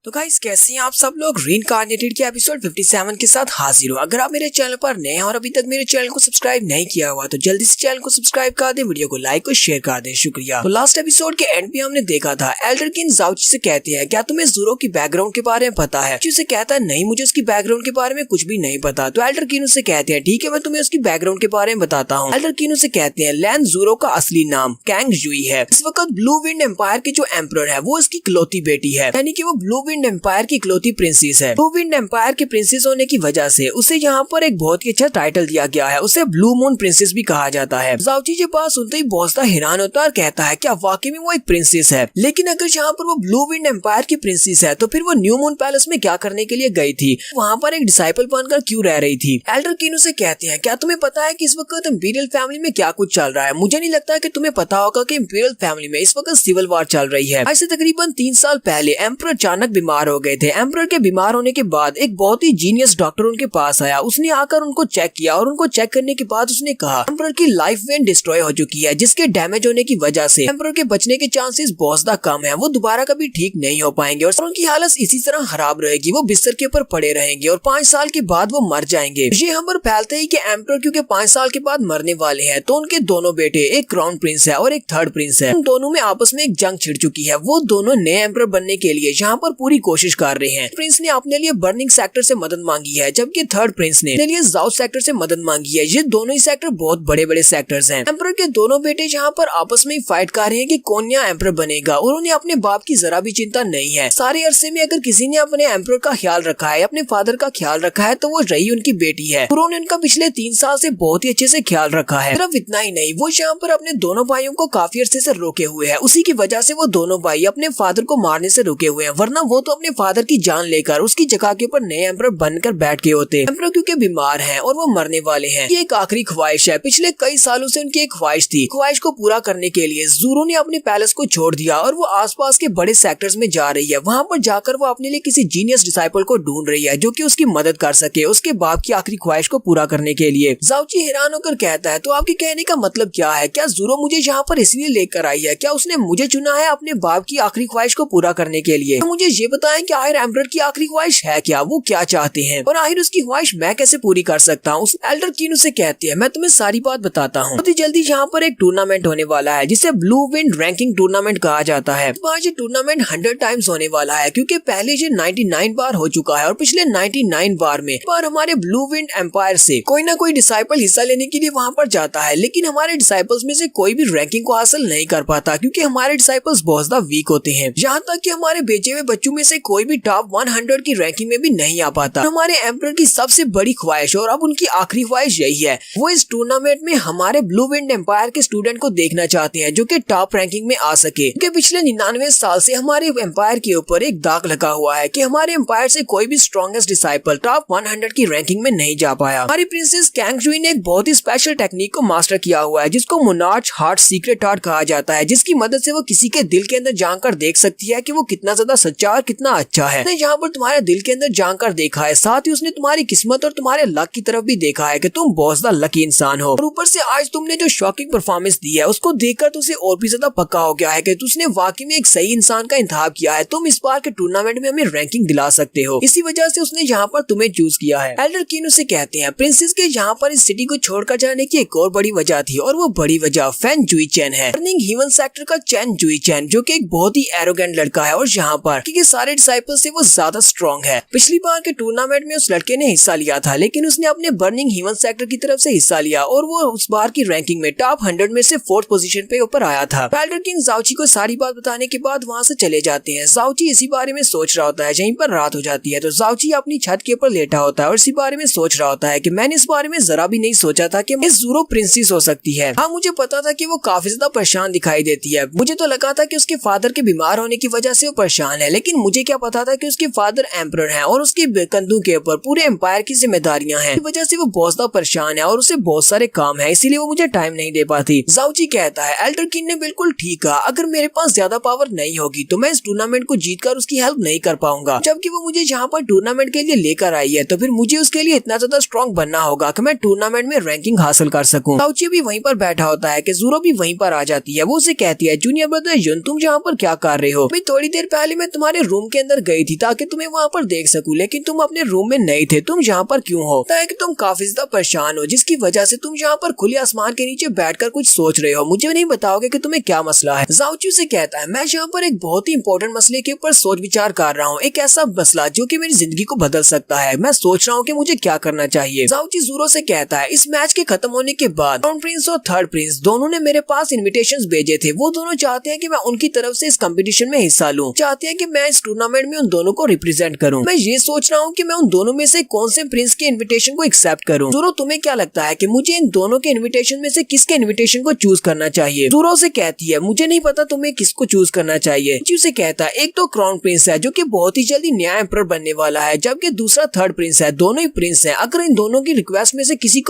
तो गाइस कैसे हैं आप सब लोग। रीइंकार्नेटेड के एपिसोड 57 के साथ हाजिर हो। अगर आप मेरे चैनल पर नए हैं और अभी तक मेरे चैनल को सब्सक्राइब नहीं किया हुआ तो जल्दी से चैनल को सब्सक्राइब कर दें, वीडियो को लाइक और शेयर कर दें, शुक्रिया। तो लास्ट एपिसोड के एंड में हमने देखा था एल्डर किन जाउची से कहते हैं क्या तुम्हें ज़ोरो की बैकग्राउंड के बारे में पता है। उसे कहता है नहीं, मुझे उसकी बैकग्राउंड के बारे में कुछ भी नहीं पता। तो एल्डर किन उसे कहते हैं ठीक है मैं तुम्हें उसकी बैकग्राउंड के बारे में बताता हूँ। एल्डर किन उसे कहते हैं लैन ज़ोरो का असली नाम कैंग जुई है। इस वक्त ब्लू विंड एम्पायर के जो एम्परर है वो इसकी इकलौती बेटी है, यानी कि वो ब्लू विंड एम्पायर की इकलौती प्रिंसेस है। ब्लू विंड एम्पायर के प्रिंसेस होने की वजह से उसे यहाँ पर एक बहुत ही अच्छा टाइटल दिया गया है, उसे ब्लू मून प्रिंसेस भी कहा जाता है। जाउची के पास सुनते ही बहुत हैरान होता है और कहता है क्या वाकई में वो एक प्रिंसेस है, लेकिन अगर यहाँ पर वो ब्लू विंड एम्पायर की प्रिंसेस है तो फिर वो न्यू मून पैलेस में क्या करने के लिए गई थी, वहाँ पर एक डिसाइपल बनकर क्यों रह रही थी। एल्डर किन उसे कहते हैं क्या तुम्हें पता है कि इस वक्त इंपीरियल फैमिली में क्या कुछ चल रहा है। मुझे नहीं लगता कि तुम्हें पता होगा कि इंपीरियल फैमिली में इस वक्त सिविल वॉर चल रही है। ऐसे तकरीबन 3 साल पहले एम्परर अचानक बीमार हो गए थे। एम्परर के बीमार होने के बाद एक बहुत ही जीनियस डॉक्टर उनके पास आया। उसने आकर उनको चेक किया और उनको चेक करने के बाद उसने कहा एम्परर की लाइफ वेन डिस्ट्रॉय हो चुकी है, जिसके डैमेज होने की वजह से एम्परर के बचने के चांसेस बहुत ज्यादा कम है। वो दोबारा कभी ठीक नहीं हो पाएंगे और उनकी हालत इसी तरह खराब रहेगी, वो बिस्तर के ऊपर पड़े रहेंगे और 5 साल के बाद वो मर जाएंगे। ये यहाँ पर फैलते ही कि एम्परर क्योंकि 5 साल के बाद मरने वाले हैं तो उनके दोनों बेटे, एक क्राउन प्रिंस है और एक थर्ड प्रिंस है, उन दोनों में आपस में एक जंग छिड़ चुकी है। वो दोनों नए एम्परर बनने के लिए यहाँ पर पूरी कोशिश कर रहे हैं। प्रिंस ने अपने लिए बर्निंग सेक्टर से मदद मांगी है, जबकि थर्ड प्रिंस ने अपने लिए जाउथ सेक्टर से मदद मांगी है। ये दोनों ही सेक्टर बहुत बड़े बड़े सेक्टर्स हैं। एम्परर के दोनों बेटे यहाँ पर आपस में फाइट कर रहे हैं कि कौन यहाँ एम्परर बनेगा और उन्हें अपने बाप की जरा भी चिंता नहीं है। सारे अरसे में अगर किसी ने अपने एम्परर का ख्याल रखा है, अपने फादर का ख्याल रखा है तो वो रही उनकी बेटी है। उन्होंने उनका पिछले 3 साल से बहुत ही अच्छे से ख्याल रखा है। सिर्फ इतना ही नहीं, वो यहाँ पर अपने दोनों भाइयों को काफी अरसे से रोके हुए है। उसी की वजह से वो दोनों भाई अपने फादर को मारने से रुके हुए हैं, वरना वो तो अपने फादर की जान लेकर उसकी जगह के ऊपर नए एम्परर बनकर बैठ गए होते। एम्परर क्योंकि बीमार हैं और वो मरने वाले हैं, ये एक आखिरी ख्वाहिश है। पिछले कई सालों से उनकी एक ख्वाहिश थी। ख्वाहिश को पूरा करने के लिए ज़ोरो ने अपने पैलेस को छोड़ दिया और वो आसपास के बड़े सेक्टर्स में जा रही है। वहाँ पर जाकर वो अपने लिए किसी जीनियस डिसाइपल को ढूंढ रही है जो कि उसकी मदद कर सके उसके बाप की आखिरी ख्वाहिश को पूरा करने के लिए। जाउची हैरान होकर कहता है तो आपके कहने का मतलब क्या है, क्या ज़ोरो मुझे यहाँ पर इसलिए लेकर आई है, क्या उसने मुझे चुना है अपने बाप की आखिरी ख्वाहिश को पूरा करने के लिए। तो मुझे ये बताएं कि आखिर एम्परर की आखिरी ख्वाहिश है क्या, वो क्या चाहते हैं और आखिर उसकी ख्वाहिश मैं कैसे पूरी कर सकता हूँ। एल्डर किन उसे कहती है मैं तुम्हें सारी बात बताता हूँ। बहुत ही जल्दी यहाँ पर एक टूर्नामेंट होने वाला है जिसे ब्लू विंड रैंकिंग टूर्नामेंट कहा जाता है। आज ये टूर्नामेंट 100 टाइम्स होने वाला है क्योंकि पहले ये 99 बार हो चुका है और पिछले 99 बार में पर हमारे ब्लू विंड एम्पायर से कोई ना कोई डिसाइपल हिस्सा लेने के लिए वहाँ पर जाता है, लेकिन हमारे डिसाइपल्स में से कोई भी रैंकिंग को हासिल नहीं कर पाता क्योंकि हमारे डिसाइपल्स बहुत ज्यादा वीक होते हैं। यहाँ तक कि हमारे भेजे हुए बच्चों में से कोई भी टॉप 100 की रैंकिंग में भी नहीं आ पाता। हमारे एम्परर की सबसे बड़ी ख्वाहिश और अब उनकी आखिरी ख्वाहिश यही है, वो इस टूर्नामेंट में हमारे ब्लू विंड एम्पायर के स्टूडेंट को देखना चाहते हैं जो कि टॉप रैंकिंग में आ सके। क्योंकि पिछले 99 साल से हमारे एम्पायर के ऊपर एक दाग लगा हुआ है कि हमारे एम्पायर से कोई भी स्ट्रॉन्गेस्ट डिसाइपल टॉप 100 की रैंकिंग में नहीं जा पाया। हमारी प्रिंसेस कैंग जुई ने एक बहुत ही स्पेशल टेक्निक को मास्टर किया हुआ है जिसको मोनार्च हार्ट सीक्रेट हार्ट कहा जाता है, जिसकी मदद से वो किसी के दिल के अंदर जानकर देख सकती है कि वो कितना ज्यादा सच्चा और कितना अच्छा है। उसने यहाँ पर तुम्हारे दिल के अंदर जानकर देखा है, साथ ही उसने तुम्हारी किस्मत और तुम्हारे लक की तरफ भी देखा है कि तुम बहुत ज्यादा लकी इंसान हो। और ऊपर से आज तुमने जो शॉकिंग परफॉर्मेंस दी है उसको देखकर तुझे और भी ज्यादा पक्का हो गया है कि तुमने वाकई में एक सही इंसान का इंतखाब किया है। तुम इस बार के टूर्नामेंट में हमें रैंकिंग दिला सकते हो, इसी वजह से उसने यहाँ पर तुम्हें चूज किया है। एल्डर किन उसे कहते हैं प्रिंसेस के यहाँ पर इस सिटी को छोड़कर जाने की एक और बड़ी वजह थी और वो बड़ी वजह फैन जुई चैन है। बर्निंग हीवन सेक्टर का चैन जुई चैन जो कि एक बहुत ही एरोगेंट लड़का है और यहाँ पर क्योंकि सारे डिसाइपल से वो ज्यादा स्ट्रॉन्ग है। पिछली बार के टूर्नामेंट में उस लड़के ने हिस्सा लिया था, लेकिन उसने अपने बर्निंग हीवन सेक्टर की तरफ से हिस्सा लिया और वो उस बार की रैंकिंग में टॉप 100 में से 4th पोजीशन पे ऊपर आया था। एल्डर किन जाउची को सारी बात बताने के बाद वहाँ से चले जाते हैं। जाउची इसी बारे में सोच रहा होता है। यहीं पर रात हो जाती है तो जाउची अपनी छत के ऊपर लेटा होता है और इसी बारे में सोच रहा होता है कि मैंने इस बारे में जरा भी नहीं सोचा था कि ज़ोरो प्रिंसेस हो सकती है। हाँ, मुझे पता था कि वो काफी ज्यादा परेशान दिखाई देती है। मुझे तो लगा था कि उसके फादर के बीमार होने की वजह से वो परेशान है, लेकिन मुझे क्या पता था कि उसके फादर एम्परर हैं और उसके कंधों के ऊपर पूरे एम्पायर की जिम्मेदारियां हैं। इस वजह से वो बहुत ज्यादा परेशान है और उसे बहुत सारे काम है, इसीलिए वो मुझे टाइम नहीं दे पाती। जाउची कहता है एल्डर किन ने बिल्कुल ठीक कहा, अगर मेरे पास ज्यादा पावर नहीं होगी तो मैं इस टूर्नामेंट को जीतकर उसकी हेल्प नहीं कर पाऊंगा। जबकि वो मुझे यहाँ पर टूर्नामेंट के लिए लेकर आई है तो फिर मुझे उसके लिए इतना ज्यादा स्ट्रॉन्ग बनना होगा कि मैं टूर्नामेंट में रैंकिंग हासिल कर सकूं। जाउची भी वहीं पर बैठा होता है कि ज़ोरो भी वहीं पर आ जाती है। वो उसे कहती है जूनियर ब्रदर युन तुम यहाँ पर क्या कर रहे हो? थोड़ी देर पहले मैं तुम्हारे रूम के अंदर गई थी ताकि तुम्हें वहाँ पर देख सकूं, लेकिन तुम अपने रूम में नहीं थे। तुम यहाँ पर क्यों हो? लगता है कि तुम काफी ज्यादा परेशान हो, जिसकी वजह से तुम यहाँ पर खुले आसमान के नीचे बैठकर कुछ सोच रहे हो। मुझे नहीं बताओगे कि तुम्हें क्या मसला है? जाओचू से कहता है, मैं यहाँ पर एक बहुत ही इंपॉर्टेंट मसले के ऊपर सोच विचार कर रहा हूँ, एक ऐसा मसला जो कि मेरी जिंदगी को बदल सकता है। मैं सोच रहा हूँ कि मुझे क्या करना चाहिए। जाओचू ज़ोरो से कहता है, इस मैच के खत्म होने के बाद क्राउन प्रिंस और थर्ड प्रिंस दोनों ने मेरे पास इन्विटेशंस भेजे थे। वो दोनों चाहते हैं कि मैं उनकी तरफ से इस कंपटीशन में हिस्सा लूं, चाहते हैं कि मैं इस टूर्नामेंट में उन दोनों को रिप्रेजेंट करूं। मैं ये सोच रहा हूँ कि मैं उन दोनों में से कौन से प्रिंस के इन्विटेशन को एक्सेप्ट करूं। ज़ोरो, तुम्हें क्या लगता है कि मुझे इन दोनों के इन्विटेशन में से किसके इन्विटेशन को चूज करना चाहिए? ज़ोरो से कहती है, मुझे नहीं पता तुम्हें किसको चूज करना चाहिए। जाओचू से कहता है, एक तो क्राउन प्रिंस है जो कि बहुत ही जल्दी नया एम्परर बनने वाला है, जबकि दूसरा थर्ड प्रिंस है। दोनों ही प्रिंस हैं। अगर इन दोनों की रिक्वेस्ट में से किसी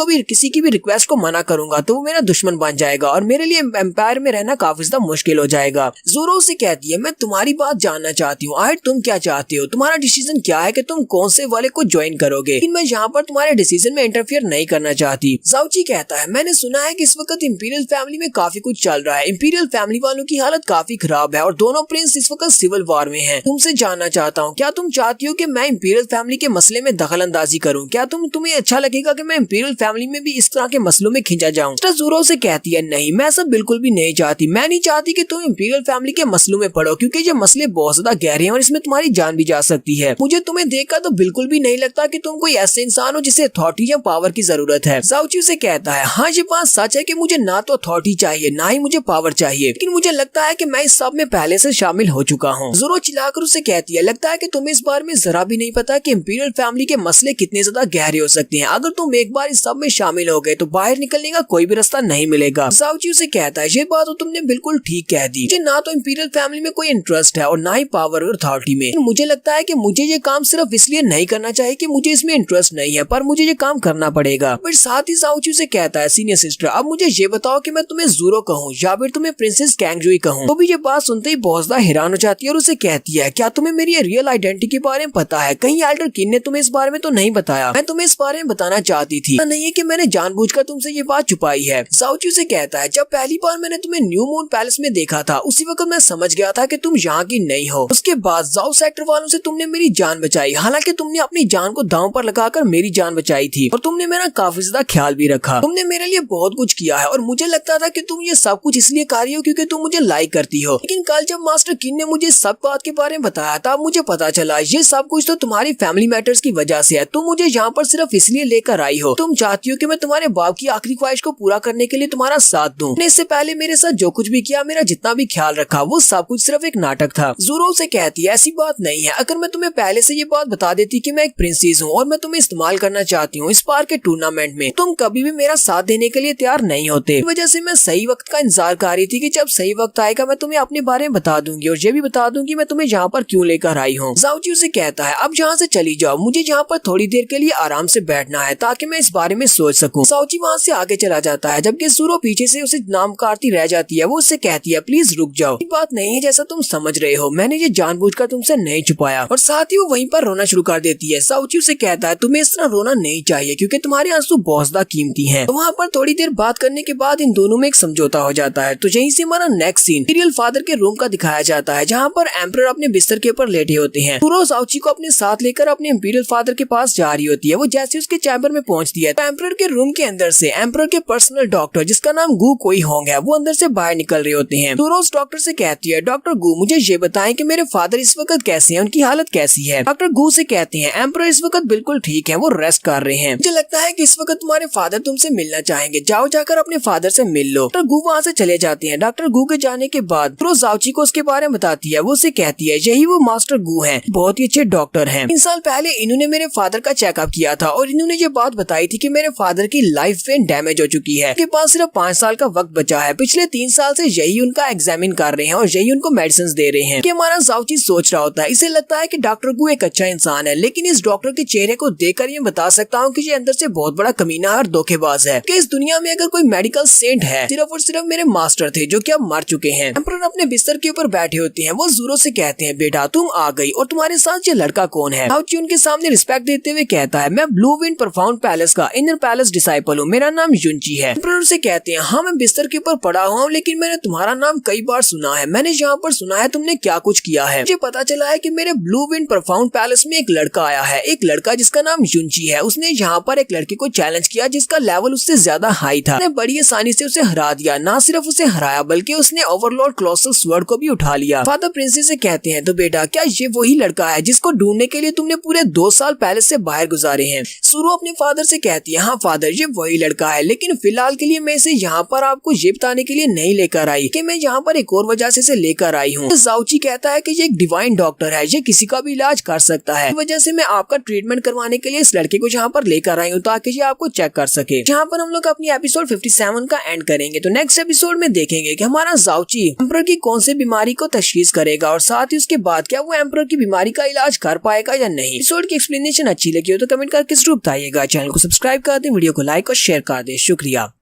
की भी रिक्वेस्ट को मना करूंगा तो वो मेरा दुश्मन बन जाएगा और मेरे लिए एम्पायर में रहना काफी ज्यादा मुश्किल हो जाएगा। ज़ोरो से कहती है, मैं तुम्हारी बात जानना चाहती हूँ। आखिर तुम क्या चाहते हो? तुम्हारा डिसीजन क्या है कि तुम कौन से वाले को ज्वाइन करोगे? लेकिन मैं यहाँ पर तुम्हारे डिसीजन में इंटरफियर नहीं करना चाहती। जाओचू कहता है, मैंने सुना है कि इस वक्त इंपीरियल फैमिली में काफी कुछ चल रहा है। इंपीरियल फैमिली वालों की हालत काफी खराब है और दोनों प्रिंस इस वक्त सिविल वॉर में हैं। तुमसे जानना चाहता हूँ, क्या तुम चाहती हो कि मैं इंपीरियल फैमिली के मसले में दखल अंदाजी करूँ? क्या तुम्हें अच्छा लगेगा कि मैं इंपीरियल फैमिली में भी इस तरह के मसलों में खिंचा जाऊं? ज़ोरो से कहती है, नहीं, मैं सब बिल्कुल भी नहीं चाहती। मैं नहीं चाहती कि तुम इंपीरियल फैमिली के मसलों में पड़ो, क्योंकि ये मसले बहुत ज्यादा गहरे हैं और इसमें तुम्हारी जान भी जा सकती है। मुझे तुम्हें देखकर तो बिल्कुल भी नहीं लगता कि तुम कोई ऐसे इंसान हो जिसे अथॉरिटी या पावर की जरूरत है। जाओचू से कहता है, हाँ, ये बात सच है कि मुझे ना तो अथॉरिटी चाहिए ना ही मुझे पावर चाहिए, लेकिन मुझे लगता है कि मैं इस सब में पहले से शामिल हो चुका हूँ। ज़ोरो चिल्लाकर उसे कहती है, लगता है कि तुम्हें इस बारे में जरा भी नहीं पता कि इंपीरियल फैमिली के मसले कितने ज्यादा गहरे हो सकते हैं। अगर तुम एक बार इस सब में शामिल हो गए तो बाहर निकलने का कोई भी रास्ता नहीं मिलेगा। जाओचू से कहता है, ये बात तो तुमने बिल्कुल ठीक कह दी। मुझे ना तो इंपीरियल फैमिली में कोई इंटरेस्ट है और ना ही पावर और अथॉरिटी में। मुझे लगता है कि मुझे ये काम सिर्फ इसलिए नहीं करना चाहिए कि मुझे इसमें इंटरेस्ट नहीं है, पर मुझे ये काम करना पड़ेगा। पर साथ ही जाओचू से कहता है, सीनियर सिस्टर, अब मुझे ये बताओ कि मैं तुम्हें ज़ोरो कहूँ या फिर तुम्हें प्रिंसेस कैंगजुई कहूँ? वो भी ये बात सुनते ही बहुत ज्यादा हैरान हो जाती है और उसे कहती है, क्या तुम्हें मेरी रियल आइडेंटिटी के बारे में पता है? कहीं एल्डर किन ने तुम्हें इस बारे में तो नहीं बताया? मैं तुम्हें इस बारे में बताना चाहती थी। नहीं है कि मैंने जानबूझकर तुमसे ये बात छुपाई है। जाओचू से कहता है, जब पहली बार मैंने तुम्हें न्यू मून पैलेस में देखा था उसी वक्त मैं समझ गया था कि तुम यहाँ की नहीं हो। उसके बाद जाओ सेक्टर वालों से तुमने मेरी जान बचाई, हालांकि तुमने अपनी जान को दांव पर लगाकर मेरी जान बचाई थी और तुमने मेरा काफी ज्यादा ख्याल भी रखा। तुमने मेरे लिए बहुत कुछ किया है और मुझे लगता था कि तुम ये सब कुछ इसलिए कर रही हो क्योंकि तुम मुझे लाइक करती हो। लेकिन कल जब मास्टर किन ने मुझे सब बात के बारे में बताया तब मुझे पता चला ये सब कुछ तो तुम्हारी फैमिली मैटर्स की वजह से है। तुम मुझे यहाँ पर सिर्फ इसलिए लेकर आई हो, तुम चाहती हो कि मैं तुम्हारे बाप की आखिरी ख्वाहिश को पूरा करने के लिए तुम्हारा साथ दूं। इससे पहले मेरे साथ जो कुछ भी किया, मेरा जितना भी ख्याल रखा, वो सब कुछ सिर्फ एक नाटक था। ज़ोरो से कहती है, ऐसी बात नहीं है। अगर मैं तुम्हें पहले से ये बात बता देती कि मैं एक प्रिंसेस हूँ और मैं तुम्हें इस्तेमाल करना चाहती हूँ इस बार के टूर्नामेंट में, तुम कभी भी मेरा साथ देने के लिए तैयार नहीं होते। इस वजह से मैं सही वक्त का इंतजार कर रही थी कि जब सही वक्त आएगा मैं तुम्हें अपने बारे में बता दूंगी और ये भी बता दूंगी मैं तुम्हें यहाँ पर क्यों लेकर आई हूँ। जाओचू से कहता है, अब यहाँ से चली जाओ, मुझे यहाँ पर थोड़ी देर के लिए आराम से बैठना है ताकि मैं इस बारे में सोच सकूं। जाओचू वहाँ से आगे चला जाता है, जबकि ज़ोरो पीछे से उसे नाम काटती रह जाती है। वो उससे कहती है, प्लीज रुक जाओ, ये बात नहीं है जैसा तुम समझ रहे हो, मैंने ये जानबूझकर तुमसे नहीं छुपाया। और साथ ही वो वहीं पर रोना शुरू कर देती है। जाओचू से कहता है, तुम्हें इस तरह रोना नहीं चाहिए क्योंकि तुम्हारे आंसू बहुत ज्यादा कीमती हैं। तो वहाँ पर थोड़ी देर बात करने के बाद इन दोनों में एक समझौता हो जाता है। तो यहीं से हमारा नेक्स्ट सीन इंपीरियल फादर के रूम का दिखाया जाता है, जहाँ पर एम्परर अपने बिस्तर के ऊपर लेटे होते हैं। ज़ोरो जाओचू को अपने साथ लेकर अपने इंपीरियल फादर के पास जा रही होती है। वो जैसे उसके चैम्बर में पहुंचती है तो एम्परर के रूम के अंदर से एम्परर के पर्सनल डॉक्टर, जिसका नाम गू कोई होंग है, वो अंदर से बाहर निकल रहे होते हैं। ज़ोरो उस डॉक्टर से कहती है, डॉक्टर गू, मुझे ये बताएं कि मेरे फादर इस वक्त कैसे हैं, उनकी हालत कैसी है? डॉक्टर गू से कहते हैं, एम्परर इस वक्त बिल्कुल ठीक है, वो रेस्ट कर रहे हैं। मुझे लगता है कि इस वक्त तुम्हारे फादर तुमसे मिलना चाहेंगे, जाओ जाकर अपने फादर से मिल लो। डॉक्टर गू वहाँ से चले जाते हैं। डॉक्टर गू के जाने के बाद ज़ोरो जाओचू को उसके बारे में बताती है। वो उसे कहती है, यही वो मास्टर गू हैं, बहुत ही अच्छे डॉक्टर हैं। 3 साल पहले इन्होंने मेरे फादर का चेकअप किया था और इन्होंने ये बात बताई थी कि मेरे फादर की लाइफ वेन डैमेज हो चुकी है, उनके पास सिर्फ 5 साल का वक्त बचा है। पिछले 3 साल से यही उनका एग्जामिन कर रहे हैं और यही उनको मेडिसिन दे रहे हैं। कि हमारा जाओचू सोच रहा होता है, इसे लगता है कि डॉक्टर गू एक अच्छा इंसान है, लेकिन इस डॉक्टर के चेहरे को देखकर ये बता सकता हूँ कि ये अंदर से बहुत बड़ा कमीना और धोखेबाज है। कि इस दुनिया में अगर कोई मेडिकल सेंट है, सिर्फ और सिर्फ मेरे मास्टर थे जो कि अब मर चुके हैं। एम्परर अपने बिस्तर के ऊपर बैठे होते हैं। वो ज़ोरो से कहते हैं, बेटा तुम आ गई, और तुम्हारे साथ ये लड़का कौन है? जाओचू उनके सामने रिस्पेक्ट देते हुए कहता है, मैं ब्लू विंड परफाउंड पैलेस का इनर पैलेस डिसाइपल हूँ, मेरा नाम युनची है। एम्परर से कहते हैं, हाँ मैं बिस्तर के ऊपर पड़ा हुआ हूँ, लेकिन मैंने तुम्हारा नाम कई बार सुना है। मैंने यहाँ पर सुना है तुमने क्या कुछ किया है। मुझे पता चला है कि मेरे ब्लू विंड प्रोफाउंड पैलेस में एक लड़का आया है, एक लड़का जिसका नाम युनची है। उसने यहाँ पर एक लड़के को चैलेंज किया जिसका लेवल उससे ज्यादा हाई था। उसने बड़ी आसानी से उसे हरा दिया। ना सिर्फ उसे हराया बल्कि उसने ओवरलॉर्ड कोलोसल स्वर्ड को भी उठा लिया। फादर प्रिंसेस से कहते हैं, तो बेटा क्या ये वही लड़का है जिसको ढूंढने के लिए तुमने पूरे 2 साल पैलेस से बाहर गुजारे हैं? सुरु अपने फादर से कहती है, हाँ फादर ये वही लड़का है, लेकिन फिलहाल के लिए मैं इसे यहाँ पर आपको ये बताने के लिए नहीं लेकर आई कि मैं यहाँ पर एक और वजह से इसे लेकर आई हूँ। जाओची कहता है कि ये एक डिवाइन डॉक्टर है, ये किसी का भी इलाज कर सकता है। इस वजह से मैं आपका ट्रीटमेंट करवाने के लिए इस लड़के को यहाँ पर लेकर आई हूँ ताकि ये आपको चेक कर सके। यहाँ पर हम लोग अपनी एपिसोड 57 का एंड करेंगे। तो नेक्स्ट एपिसोड में देखेंगे कि हमारा जाओची एम्परर की कौन सी बीमारी को तशखीस करेगा और साथ ही उसके बाद क्या वो एम्परर की बीमारी का इलाज कर पाएगा या नहीं। एपिसोड की एक्सप्लेनेशन अच्छी लगी हो तो कमेंट करके जरूर बताइएगा। चैनल को सब्सक्राइब कर दें, वीडियो को लाइक और शेयर कर दें। शुक्रिया।